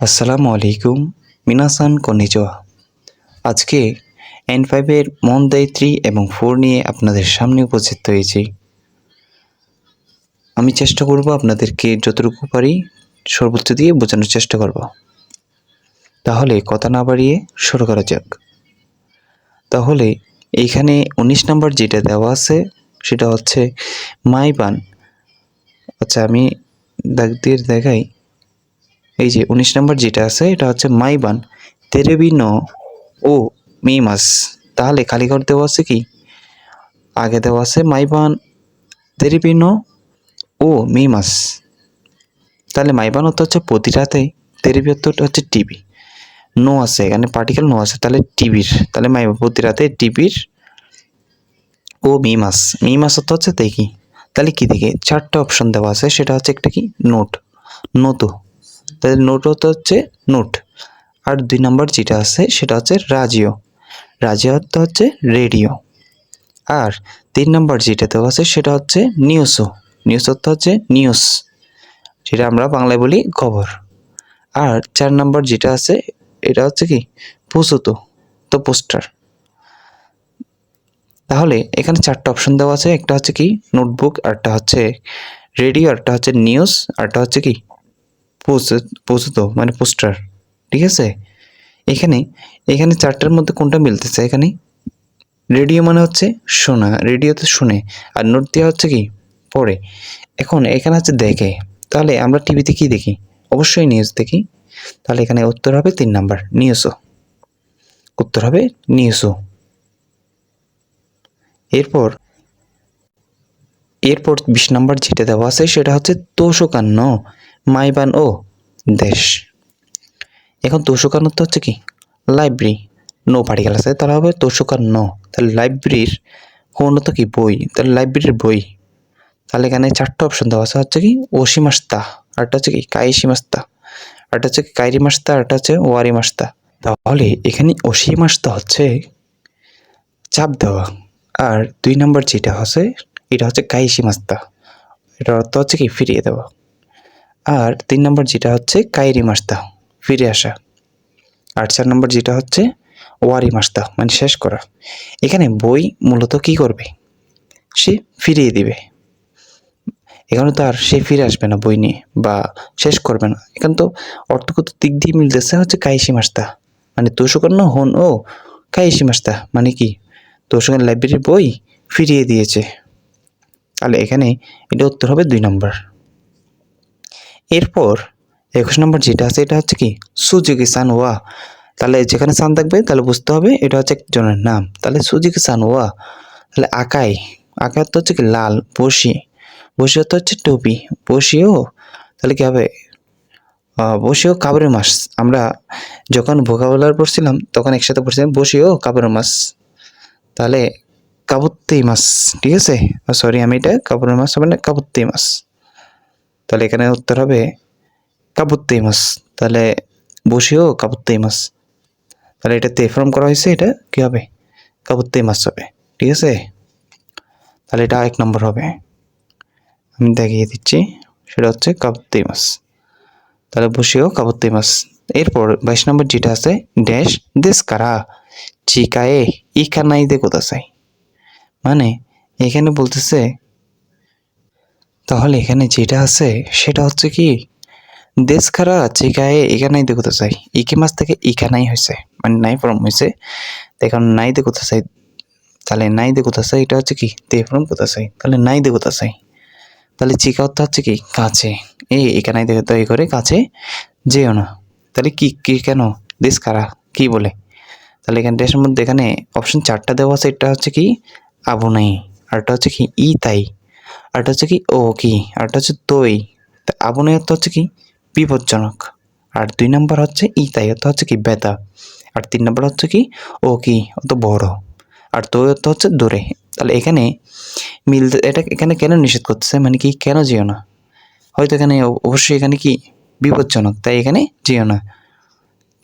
আসসালামু আলাইকুম মিনাসান কনিচিওয়া। আজকে N5 এর মন্দাই 3 এবং 4 নিয়ে আপনাদের সামনে উপস্থিত হয়েছি। আমি চেষ্টা করব আপনাদেরকে যতটুকু পারি সর্বোচ্চ দিয়ে বোঝানোর চেষ্টা করব। তাহলে কথা না বাড়িয়ে শুরু করা যাক। তাহলে এইখানে 19 নম্বর যেটা দেওয়া আছে সেটা হচ্ছে মাইবান। আচ্ছা, আমি দাগ দিয়ে দেখাই। এই যে 19 নম্বর যেটা আছে এটা হচ্ছে মাইবান তেরেবিনো ও মিমাস। তাহলে খালি ঘর দেওয়া আছে কি? আগে দেওয়া আছে মাইবান তেরেবিনো ও মিমাস। তাহলে মাইবান অর্থ হচ্ছে প্রতি রাতে, তেরেবি অর্থ হচ্ছে টিভি। নো আছে এখানে, পার্টিকেল নো আছে, তাহলে টিভির, তাহলে মাইবান প্রতি রাতে টিভির ও মিমাস। মিমাস অর্থ হচ্ছে দেখি। তাহলে কি দেখি? চারটা অপশন দেওয়া আছে, সেটা হচ্ছে একটা কি নোট, নোটো। তাহলে নোট অর্থ হচ্ছে নোট। আর 2 নম্বর যেটা আছে সেটা হচ্ছে রাজিও। রাজিও অর্থ হচ্ছে রেডিও। আর 3 নম্বর যেটা দেওয়া আছে সেটা হচ্ছে নিউজও। নিউজ অর্থ হচ্ছে নিউজ, যেটা আমরা বাংলায় বলি খবর। আর 4 নম্বর যেটা আছে এটা হচ্ছে কি পোস্তো, তো পোস্টার। তাহলে এখানে 4টা অপশন দেওয়া আছে, একটা হচ্ছে কি নোটবুক, আরটা হচ্ছে রেডিও, আরটা হচ্ছে নিউজ, আরটা হচ্ছে কি পোস্তো মানে পোস্টার। ঠিক আছে? এখানে এখানে 4টার মধ্যে কোনটা মিলতেছে? এখানে রেডিও মানে হচ্ছে শোনা, রেডিওতে শুনে, আর নোট দেওয়া হচ্ছে কি পড়ে। এখন এখানে হচ্ছে দেখে, তাহলে আমরা টিভিতে কি দেখি? অবশ্যই নিউজ দেখি। তাহলে এখানে উত্তর হবে 3 নাম্বার নিউজও। উত্তর হবে নিউজও। এরপর এরপর 20 নাম্বার যেটা দেওয়া আছে সেটা হচ্ছে তোষকান্ন মাইবান ও দেশ। এখন তোষকান্ন তো হচ্ছে কি লাইব্রেরি, নো পার্টিকেল আছে, তাহলে হবে তোষকান্ন। তাহলে লাইব্রেরির কোন তো কি বই, তাহলে লাইব্রেরির বই। তাহলে এখানে 4টা অপশন দেওয়া আছে, হচ্ছে কি ওশিমাস্তা, আরটা হচ্ছে কি কাইশিমাস্তা, আরটা হচ্ছে কি কাইরিমাস্তা, আরটা হচ্ছে ওয়ারিমাস্তা। তাহলে এখানে ওশিমাস্তা হচ্ছে চাপ দেওয়া। আর 2 নম্বর যেটা আছে এটা হচ্ছে কাইশিমাস্তা, এটার অর্থ হচ্ছে কি ফিরিয়ে দেওয়া। আর 3 নম্বর যেটা হচ্ছে কাইরিমাস্তা, ফিরে আসা। আর 4 নম্বর যেটা হচ্ছে ওয়ারিমাস্তা মানে শেষ করা। এখানে বই মূলত কি করবে? সে ফিরিয়ে দিবে। এখানে তো আর সে ফিরে আসবে না বই নিয়ে বা শেষ করবে না। এখানে তো অর্থগত দিক দিয়ে মিলতেছে হচ্ছে কাইশিমাস্তা মানে তোষকান্ন হন ও কাইশিমাস্তা মানে কি তোষকান লাইব্রেরির বই ফিরিয়ে দিয়েছে। তাহলে এখানে এটা উত্তর হবে 2 নম্বর। এরপর 21 নম্বর যেটা আছে এটা হচ্ছে কি সুজুকি সান ওয়া। তাহলে যেখানে সান থাকবে তাহলে বুঝতে হবে এটা হচ্ছে একজনের নাম। তাহলে সুজুকি সান ওয়া। তাহলে আকাই, আকাই তো হচ্ছে কি লাল, বসি, বসি তো হচ্ছে টুপি, বসিও তাহলে কি হবে? বসিও কাবরের মাস। আমরা যখন ভোকাবুলারি পড়ছিলাম তখন একসাথে পড়ছিলাম বসিও কাবরের মাস। তাহলে কাবুত্তেই মাস, ঠিক আছে? সরি, আমি এটা কাবরের মাস হবে না, কাবুত্তেই মাস। তাহলে এখানে উত্তর হবে কাবুত্তেই মাস। তাহলে বসিও কাবুত্তেই মাস। তাহলে এটা ফর্ম করা হয়েছে, এটা কি হবে? কাবুত্তেই মাস হবে। ঠিক আছে? তাহলে এটা 1 নম্বর হবে। আমি দেখিয়ে দিচ্ছি, সেটা হচ্ছে কাবুত্তেই মাস। তাহলে বসিও কাবুত্তেই মাস। এরপর 22 নম্বর যেটা আছে ড্যাশ দেশ কারা চিকায়ে ইকানাই দে কোদাসাই। মানে এখানে বলতেছে, তাহলে এখানে যেটা আছে সেটা হচ্ছে কি দেশ খারা চিকায়ে ইকানাই দে কোদাসাই। ইকি মাস থেকে ইকানাই হয়েছে, মানে নাই ফর্ম হয়েছে। এখন নাই দে কোদাসাই, তাহলে নাই দে কোদাসাই এটা হচ্ছে কি তে ফর্ম কোদাসাই। তাহলে নাই দে কোদাসাই। তাহলে চিকা অর্থ হচ্ছে কি কাছে, এখানে দেখে করে কাছে যেও না। তাহলে কি কি কেন দেশ কারা কি বলে? তাহলে এখানে দেশের মধ্যে এখানে অপশন 4টা দেওয়া আছে, এটা হচ্ছে কি আবু নাই, আরটা হচ্ছে কি ই তাই, আরটা হচ্ছে কি ও কি, আরটা হচ্ছে তৈ। আবু নাই অর্থ হচ্ছে কি বিপজ্জনক। আর 2 নম্বর হচ্ছে ই তাই অর্থ হচ্ছে কি ব্যথা। আর 3 নম্বর হচ্ছে কি ও কি অত বড়। আর তৈ অর্থ হচ্ছে দূরে। তাহলে এখানে মিলতে, এটা এখানে কেন নিষেধ করতেছে, মানে কি কেন যেও না? হয়তো এখানে অবশ্যই এখানে কি বিপজ্জনক, তাই এখানে যেও না।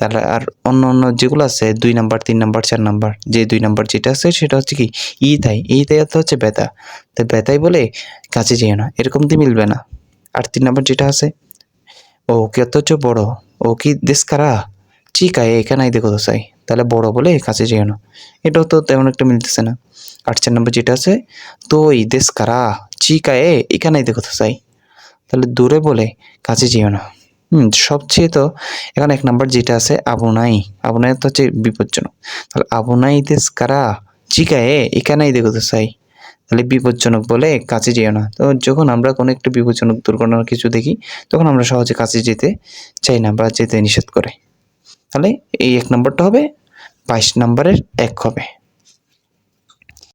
তাহলে আর অন্য অন্য যেগুলো আছে 2 নাম্বার 3 নাম্বার 4 নাম্বার, যে 2 নাম্বার যেটা আছে সেটা হচ্ছে কি ই তাই, এই তাই অর্থ হচ্ছে ব্যথা। তাই ব্যথাই বলে কাছে যেও না, এরকম দিয়ে মিলবে না। আর 3 নাম্বার যেটা আছে ও কি অথচ বড়, ও কি দেশ কারা চিকায়ে এখানে দেখো তো চাই, তাহলে বড় বলে কাছে যেও না, এটাও তো তেমন একটা মিলতেছে না। 8 নম্বর যেটা আছে, তোই দেশ কারা চিকায়ে এখানে দেখো তো চাই, তাহলে দূরে বলে কাছে যেও না। সবচেয়ে তো এখানে 1 নাম্বার যেটা আছে আবুনাই, আবুনাই তো হচ্ছে বিপজ্জনক, তাহলে আবুনাই দেশ কারা চিকায়ে এখানেই দেখো তো চাই, তাহলে বিপজ্জনক বলে কাছে যেও না। তো যখন আমরা কোনো একটা বিপজ্জনক দুর্ঘটনার কিছু দেখি তখন আমরা সহজে কাছে যেতে চাই না বা যেতে নিষেধ করে। তাহলে এই 1 নম্বরটা হবে, 22 নম্বরের 1 হবে।